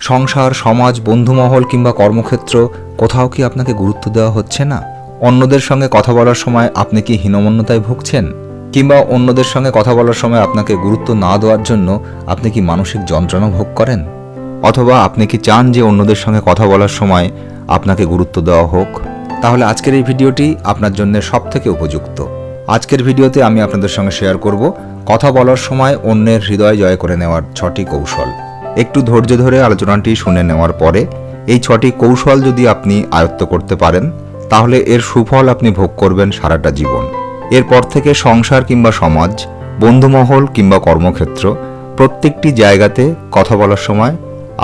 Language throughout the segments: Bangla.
সংসার, সমাজ, বন্ধুমহল কিংবা কর্মক্ষেত্র কোথাও কি আপনাকে গুরুত্ব দেওয়া হচ্ছে না? অন্যদের সঙ্গে কথা বলার সময় আপনি কি হীনমন্যতায় ভুগছেন? কিংবা অন্যদের সঙ্গে কথা বলার সময় আপনাকে গুরুত্ব না দেওয়ার জন্য আপনি কি মানসিক যন্ত্রণা ভোগ করেন? অথবা আপনি কি চান যে অন্যদের সঙ্গে কথা বলার সময় আপনাকে গুরুত্ব দেওয়া হোক? তাহলে আজকের এই ভিডিওটি আপনার জন্য সবথেকে উপযুক্ত। আজকের ভিডিওতে আমি আপনাদের সঙ্গে শেয়ার করব কথা বলার সময় অন্যের হৃদয় জয় করে নেওয়ার 6টি কৌশল। একটু ধৈর্য ধরে আলোচনাটি শুনে নেওয়ার পরে এই 6টি কৌশল যদি আপনি আয়ত্ত করতে পারেন তাহলে এর সুফল আপনি ভোগ করবেন সারাটা জীবন। এরপর থেকে সংসার কিংবা সমাজ, বন্ধুমহল কিংবা কর্মক্ষেত্র প্রত্যেকটি জায়গাতে কথা বলার সময়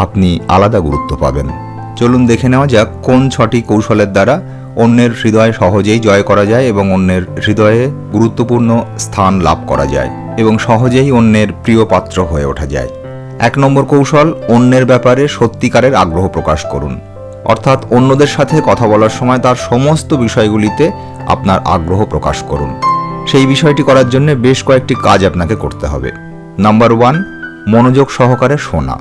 আপনি আলাদা গুরুত্ব পাবেন। চলুন দেখে নেওয়া যাক কোন 6টি কৌশলের দ্বারা অন্যের হৃদয় সহজেই জয় করা যায় এবং অন্যের হৃদয়ে গুরুত্বপূর্ণ স্থান লাভ করা যায় এবং সহজেই অন্যের প্রিয় পাত্র হয়ে ওঠা যায়। 1 নম্বর কৌশল, অন্যের ব্যাপারে সত্যিকারের আগ্রহ প্রকাশ করুন। অর্থাৎ অন্যদের সাথে কথা বলার সময় তার সমস্ত বিষয়গুলিতে আপনার আগ্রহ প্রকাশ করুন। সেই বিষয়টি করার জন্য বেশ কয়েকটি কাজ আপনাকে করতে হবে। নাম্বার 1, মনোযোগ সহকারে শোনা।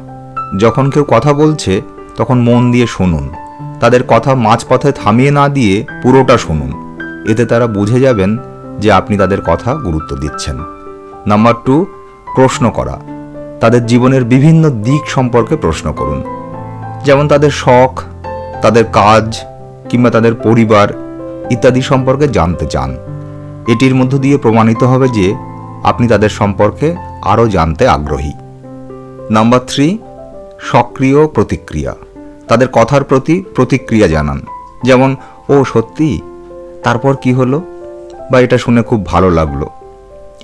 যখন কেউ কথা বলছে তখন মন দিয়ে শুনুন। তাদের কথা মাঝপথে থামিয়ে না দিয়ে পুরোটা শুনুন। এতে তারা বুঝে যাবেন যে আপনি তাদের কথা গুরুত্ব দিচ্ছেন। নাম্বার 2, প্রশ্ন করা। তাদের জীবনের বিভিন্ন দিক সম্পর্কে প্রশ্ন করুন। যেমন তাদের শখ, তাদের কাজ কিংবা তাদের পরিবার ইত্যাদি সম্পর্কে জানতে চান। এটির মধ্য দিয়ে প্রমাণিত হবে যে আপনি তাদের সম্পর্কে আরও জানতে আগ্রহী। নাম্বার 3, সক্রিয় প্রতিক্রিয়া। তাদের কথার প্রতি প্রতিক্রিয়া জানান। যেমন, ও সত্যি, তারপর কি হলো, বা এটা শুনে খুব ভালো লাগলো।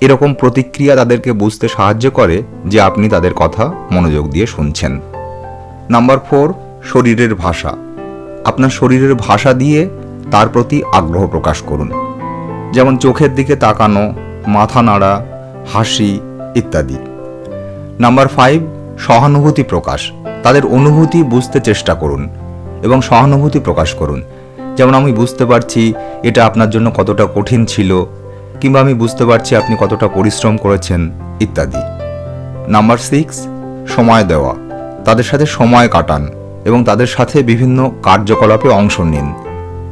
এরকম প্রতিক্রিয়া তাদেরকে বুঝতে সাহায্য করে যে আপনি তাদের কথা মনোযোগ দিয়ে শুনছেন। নাম্বার 4, শরীরের ভাষা। আপনার শরীরের ভাষা দিয়ে তার প্রতি আগ্রহ প্রকাশ করুন। যেমন চোখের দিকে তাকানো, মাথা নাড়া, হাসি ইত্যাদি। নাম্বার 5, সহানুভূতি প্রকাশ। তাদের অনুভূতি বুঝতে চেষ্টা করুন এবং সহানুভূতি প্রকাশ করুন। যেমন, আমি বুঝতে পারছি এটা আপনার জন্য কতটা কঠিন ছিল, কিংবা আমি বুঝতে পারছি আপনি কতটা পরিশ্রম করেছেন ইত্যাদি। নাম্বার 6, সময় দেওয়া। তাদের সাথে সময় কাটান এবং তাদের সাথে বিভিন্ন কার্যকলাপে অংশ নিন।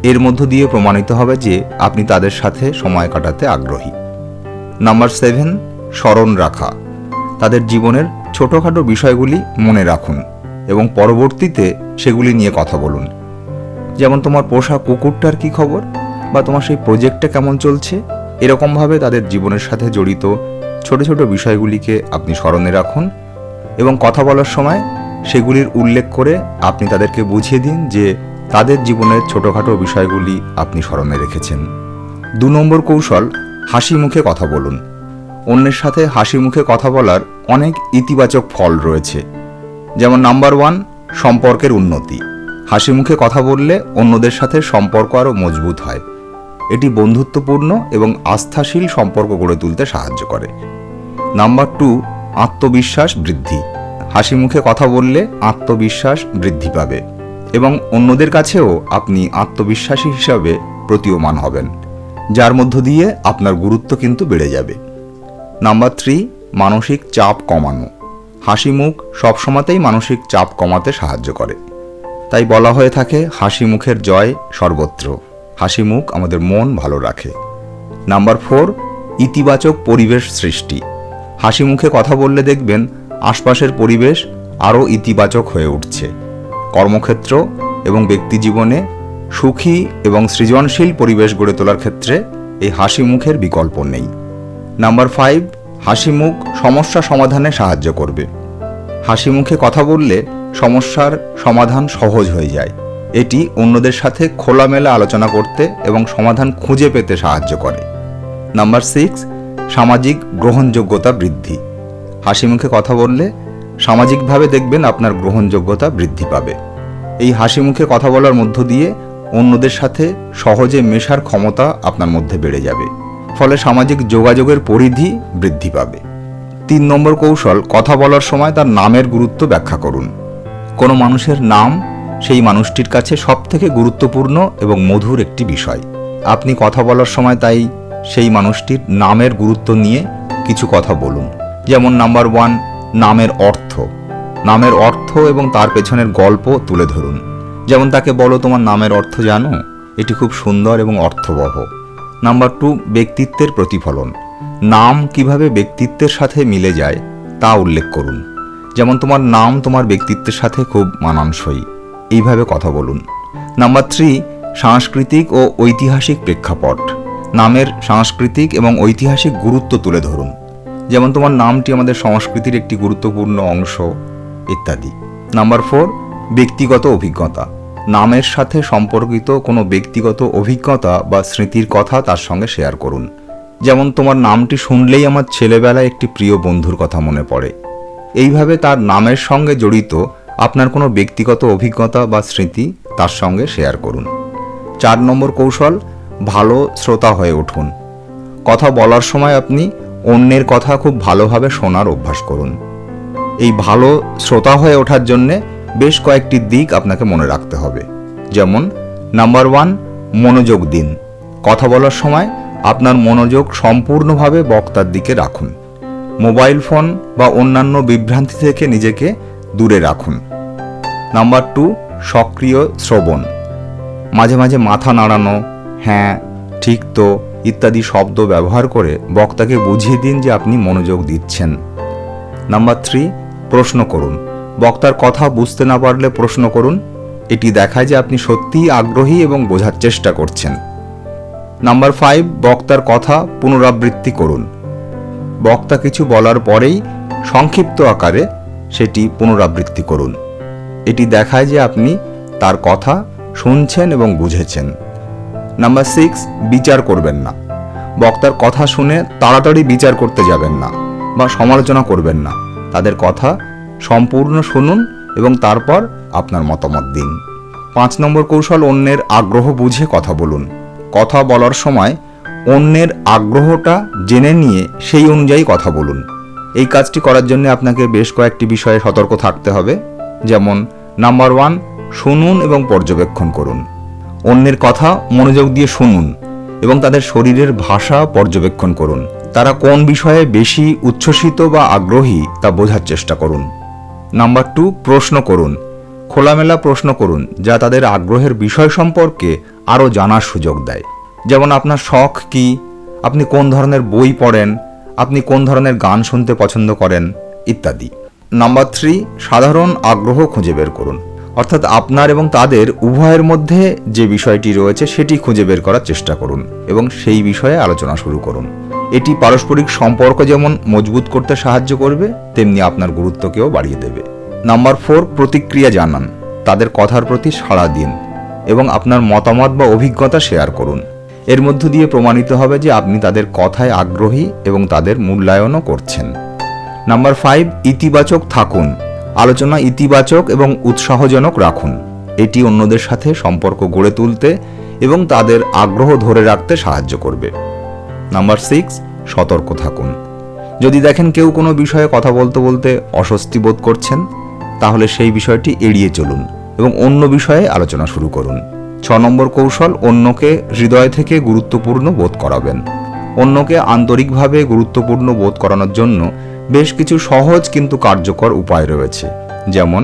এর মধ্য দিয়ে প্রমাণিত হবে যে আপনি তাদের সাথে সময় কাটাতে আগ্রহী। নাম্বার 7, স্মরণ রাখা। তাদের জীবনের ছোটোখাটো বিষয়গুলি মনে রাখুন এবং পরবর্তীতে সেগুলি নিয়ে কথা বলুন। যেমন, তোমার পোষা কুকুরটার কি খবর, বা তোমার সেই প্রজেক্টটা কেমন চলছে। এরকমভাবে তাদের জীবনের সাথে জড়িত ছোট ছোট বিষয়গুলিকে আপনি স্মরণে রাখুন এবং কথা বলার সময় সেগুলির উল্লেখ করে আপনি তাদেরকে বুঝিয়ে দিন যে তাদের জীবনের ছোটোখাটো বিষয়গুলি আপনি স্মরণে রেখেছেন। 2 নম্বর কৌশল, হাসি মুখে কথা বলুন। অন্যের সাথে হাসি মুখে কথা বলার অনেক ইতিবাচক ফল রয়েছে। যেমন, নাম্বার 1, সম্পর্কের উন্নতি। হাসি মুখে কথা বললে অন্যদের সাথে সম্পর্ক আরও মজবুত হয়। এটি বন্ধুত্বপূর্ণ এবং আস্থাশীল সম্পর্ক গড়ে তুলতে সাহায্য করে। নাম্বার 2, আত্মবিশ্বাস বৃদ্ধি। হাসি মুখে কথা বললে আত্মবিশ্বাস বৃদ্ধি পাবে এবং অন্যদের কাছেও আপনি আত্মবিশ্বাসী হিসাবে প্রতীয়মান হবেন, যার মধ্য দিয়ে আপনার গুরুত্ব কিন্তু বেড়ে যাবে। নাম্বার 3, মানসিক চাপ কমানো। হাসি মুখ সবসময়তেই মানসিক চাপ কমাতে সাহায্য করে। তাই বলা হয়ে থাকে, হাসি মুখের জয় সর্বত্র। হাসি মুখ আমাদের মন ভালো রাখে। নাম্বার 4, ইতিবাচক পরিবেশ সৃষ্টি। হাসি মুখে কথা বললে দেখবেন আশপাশের পরিবেশ আরও ইতিবাচক হয়ে উঠছে। কর্মক্ষেত্র এবং ব্যক্তি জীবনে সুখী এবং সৃজনশীল পরিবেশ গড়ে তোলার ক্ষেত্রে এই হাসি মুখের বিকল্প নেই। নাম্বার 5, হাসি মুখ সমস্যা সমাধানে সাহায্য করবে। হাসি মুখে কথা বললে সমস্যার সমাধান সহজ হয়ে যায়। এটি অন্যদের সাথে খোলামেলা আলোচনা করতে এবং সমাধান খুঁজে পেতে সাহায্য করে। নাম্বার 6, সামাজিক গ্রহণযোগ্যতা বৃদ্ধি। হাসি মুখে কথা বললে সামাজিকভাবে দেখবেন আপনার গ্রহণযোগ্যতা বৃদ্ধি পাবে। এই হাসি মুখে কথা বলার মধ্য দিয়ে অন্যদের সাথে সহজে মেশার ক্ষমতা আপনার মধ্যে বেড়ে যাবে। ফলে সামাজিক যোগাযোগের পরিধি বৃদ্ধি পাবে। 3 নম্বর কৌশল, কথা বলার সময় তার নামের গুরুত্ব ব্যাখ্যা করুন। কোনো মানুষের নাম সেই মানুষটির কাছে সবথেকে গুরুত্বপূর্ণ এবং মধুর একটি বিষয়। আপনি কথা বলার সময় তাই সেই মানুষটির নামের গুরুত্ব নিয়ে কিছু কথা বলুন। যেমন, নাম্বার 1, নামের অর্থ। নামের অর্থ এবং তার পেছনের গল্প তুলে ধরুন। যেমন তাকে বলো, তোমার নামের অর্থ জানো? এটি খুব সুন্দর এবং অর্থবহ। নাম্বার 2, ব্যক্তিত্বের প্রতিফলন। নাম কিভাবে ব্যক্তিত্বের সাথে মিলে যায় তা উল্লেখ করুন। যেমন তোমার নাম তোমার ব্যক্তিত্বের সাথে খুব মানানসই, এইভাবে কথা বলুন। নাম্বার 3, সাংস্কৃতিক ও ঐতিহাসিক প্রেক্ষাপট। নামের সাংস্কৃতিক এবং ঐতিহাসিক গুরুত্ব তুলে ধরুন। যেমন তোমার নামটি আমাদের সংস্কৃতির একটি গুরুত্বপূর্ণ অংশ ইত্যাদি। নাম্বার 4, ব্যক্তিগত অভিজ্ঞতা। নামের সাথে সম্পর্কিত কোনো ব্যক্তিগত অভিজ্ঞতা বা স্মৃতির কথা তার সঙ্গে শেয়ার করুন। যেমন তোমার নামটি শুনলেই আমার ছেলেবেলায় একটি প্রিয় বন্ধুর কথা মনে পড়ে। এইভাবে তার নামের সঙ্গে জড়িত আপনার কোনো ব্যক্তিগত অভিজ্ঞতা বা স্মৃতি তার সঙ্গে শেয়ার করুন। 4 নম্বর কৌশল, ভালো শ্রোতা হয়ে উঠুন। কথা বলার সময় আপনি অন্যের কথা খুব ভালোভাবে শোনার অভ্যাস করুন। এই ভালো শ্রোতা হয়ে ওঠার জন্যে বেশ কয়েকটি দিক আপনাকে মনে রাখতে হবে। যেমন নাম্বার 1, মনোযোগ দিন। কথা বলার সময় আপনার মনোযোগ সম্পূর্ণভাবে বক্তার দিকে রাখুন। মোবাইল ফোন বা অন্যান্য বিভ্রান্তি থেকে নিজেকে দূরে রাখুন। নাম্বার 2, সক্রিয় শ্রবণ। মাঝে মাঝে মাথা নাড়ানো, হ্যাঁ, ঠিক তো ইত্যাদি শব্দ ব্যবহার করে বক্তাকে বুঝিয়ে দিন যে আপনি মনোযোগ দিচ্ছেন। নাম্বার 3, প্রশ্ন করুন। বক্তার কথা বুঝতে না পারলে প্রশ্ন করুন। এটি দেখায় যে আপনি সত্যিই আগ্রহী এবং বোঝার চেষ্টা করছেন। নাম্বার 5, বক্তার কথা পুনরাবৃত্তি করুন। বক্তা কিছু বলার পরেই সংক্ষিপ্ত আকারে সেটি পুনরাবৃত্তি করুন। এটি দেখায় যে আপনি তার কথা শুনছেন এবং বুঝেছেন। নাম্বার 6, বিচার করবেন না। বক্তার কথা শুনে তাড়াতাড়ি বিচার করতে যাবেন না বা সমালোচনা করবেন না। তাদের কথা সম্পূর্ণ শুনুন এবং তারপর আপনার মতামত দিন। 5 নম্বর কৌশল, অন্যের আগ্রহ বুঝে কথা বলুন। কথা বলার সময় অন্যের আগ্রহটা জেনে নিয়ে সেই অনুযায়ী কথা বলুন। এই কাজটি করার জন্য আপনাকে বেশ কয়েকটি বিষয়ে সতর্ক থাকতে হবে। যেমন নাম্বার 1, শুনুন এবং পর্যবেক্ষণ করুন। অন্যের কথা মনোযোগ দিয়ে শুনুন এবং তাদের শরীরের ভাষা পর্যবেক্ষণ করুন। তারা কোন বিষয়ে বেশি উচ্ছ্বসিত বা আগ্রহী তা বোঝার চেষ্টা করুন। নাম্বার 2, প্রশ্ন করুন। খোলামেলা প্রশ্ন করুন যা তাদের আগ্রহের বিষয় সম্পর্কে আরও জানার সুযোগ দেয়। যেমন আপনার শখ কি, আপনি কোন ধরনের বই পড়েন, আপনি কোন ধরনের গান শুনতে পছন্দ করেন ইত্যাদি। নাম্বার 3, সাধারণ আগ্রহ খুঁজে বের করুন। অর্থাৎ আপনার এবং তাদের উভয়ের মধ্যে যে বিষয়টি রয়েছে সেটি খুঁজে বের করার চেষ্টা করুন এবং সেই বিষয়ে আলোচনা শুরু করুন। এটি পারস্পরিক সম্পর্ক যেমন মজবুত করতে সাহায্য করবে, তেমনি আপনার গুরুত্বকেও বাড়িয়ে দেবে। নাম্বার 4, প্রতিক্রিয়া জানান। তাদের কথার প্রতি সাড়া দিন এবং আপনার মতামত বা অভিজ্ঞতা শেয়ার করুন। এর মধ্য দিয়ে প্রমাণিত হবে যে আপনি তাদের কথায় আগ্রহী এবং তাদের মূল্যায়নও করছেন। নাম্বার 5, ইতিবাচক থাকুন। আলোচনা ইতিবাচক এবং উৎসাহজনক রাখুন। এটি অন্যদের সাথে সম্পর্ক গড়ে তুলতে এবং তাদের আগ্রহ ধরে রাখতে সাহায্য করবে। নাম্বার 6, সতর্ক থাকুন। যদি দেখেন কেউ কোনো বিষয়ে কথা বলতে বলতে অস্বস্তি বোধ করছেন, তাহলে সেই বিষয়টি এড়িয়ে চলুন এবং অন্য বিষয়ে আলোচনা শুরু করুন। 6 নম্বর কৌশল, অন্যকে হৃদয় থেকে গুরুত্বপূর্ণ বোধ করাবেন। অন্যকে আন্তরিকভাবে গুরুত্বপূর্ণ বোধ করানোর জন্য বেশ কিছু সহজ কিন্তু কার্যকর উপায় রয়েছে। যেমন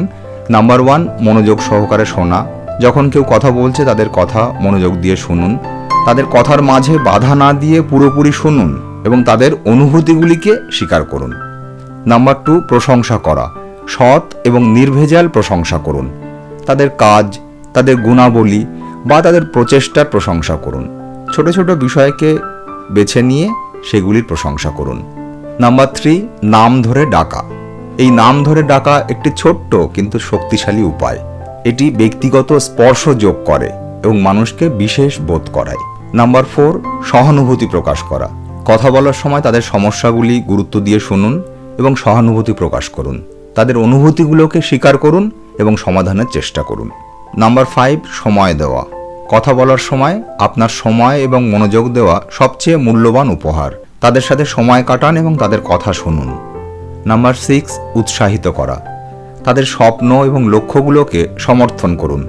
নাম্বার 1, মনোযোগ সহকারে শোনা। যখন কেউ কথা বলছে তাদের কথা মনোযোগ দিয়ে শুনুন। তাদের কথার মাঝে বাধা না দিয়ে পুরোপুরি শুনুন এবং তাদের অনুভূতিগুলিকে স্বীকার করুন। নাম্বার 2, প্রশংসা করা। সৎ এবং নির্ভেজাল প্রশংসা করুন। তাদের কাজ, তাদের গুণাবলী বা তাদের প্রচেষ্টার প্রশংসা করুন। ছোট ছোট বিষয়কে বেছে নিয়ে সেগুলির প্রশংসা করুন। নাম্বার 3, নাম ধরে ডাকা। এই নাম ধরে ডাকা একটি ছোট্ট কিন্তু শক্তিশালী উপায়। এটি ব্যক্তিগত স্পর্শ যোগ করে এবং মানুষকে বিশেষ বোধ করায়। নাম্বার 4, সহানুভূতি প্রকাশ করা। কথা বলার সময় তাদের সমস্যাগুলি গুরুত্ব দিয়ে শুনুন এবং সহানুভূতি প্রকাশ করুন। তাদের অনুভূতিগুলোকে স্বীকার করুন এবং সমাধানের চেষ্টা করুন। নাম্বার 5, সময় দেওয়া। কথা বলার সময় আপনার সময় এবং মনোযোগ দেওয়া সবচেয়ে মূল্যবান উপহার। তাদের সাথে সময় কাটান এবং তাদের কথা শুনুন। নাম্বার 6, উৎসাহিত করা। তাদের স্বপ্ন এবং লক্ষ্যগুলোকে সমর্থন করুন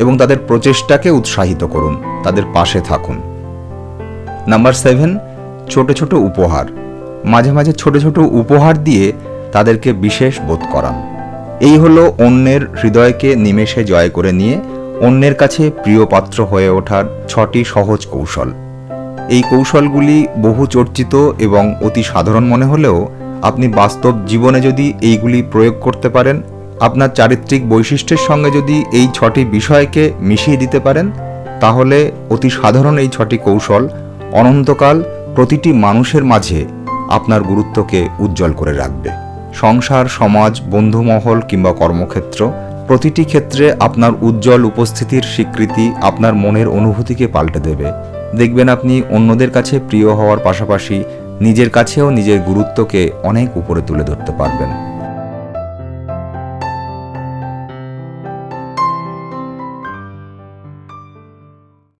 এবং তাদের প্রচেষ্টাকে উৎসাহিত করুন। তাদের পাশে থাকুন। নাম্বার 7, ছোট ছোট উপহার। মাঝে মাঝে ছোট ছোট উপহার দিয়ে তাদেরকে বিশেষ বোধ করান। এই হলো অন্যের হৃদয়কে নিমেষে জয় করে নিয়ে অন্যের কাছে প্রিয় পাত্র হয়ে ওঠার 6টি সহজ কৌশল। এই কৌশলগুলি বহু চর্চিত এবং অতি সাধারণ মনে হলেও আপনি বাস্তব জীবনে যদি এইগুলি প্রয়োগ করতে পারেন, আপনার চারিত্রিক বৈশিষ্ট্যের সঙ্গে যদি এই 6টি বিষয়কে মিশিয়ে দিতে পারেন, তাহলে অতি সাধারণ এই 6টি কৌশল অনন্তকাল প্রতিটি মানুষের মাঝে আপনার গুরুত্বকে উজ্জ্বল করে রাখবে। সংসার, সমাজ, বন্ধুমহল কিংবা কর্মক্ষেত্র, প্রতিটি ক্ষেত্রে আপনার উজ্জ্বল উপস্থিতির স্বীকৃতি আপনার মনের অনুভূতিকে পাল্টে দেবে। দেখবেন আপনি অন্যদের কাছে প্রিয় হওয়ার পাশাপাশি নিজের কাছেও নিজের গুরুত্বকে অনেক উপরে তুলে ধরতে পারবেন।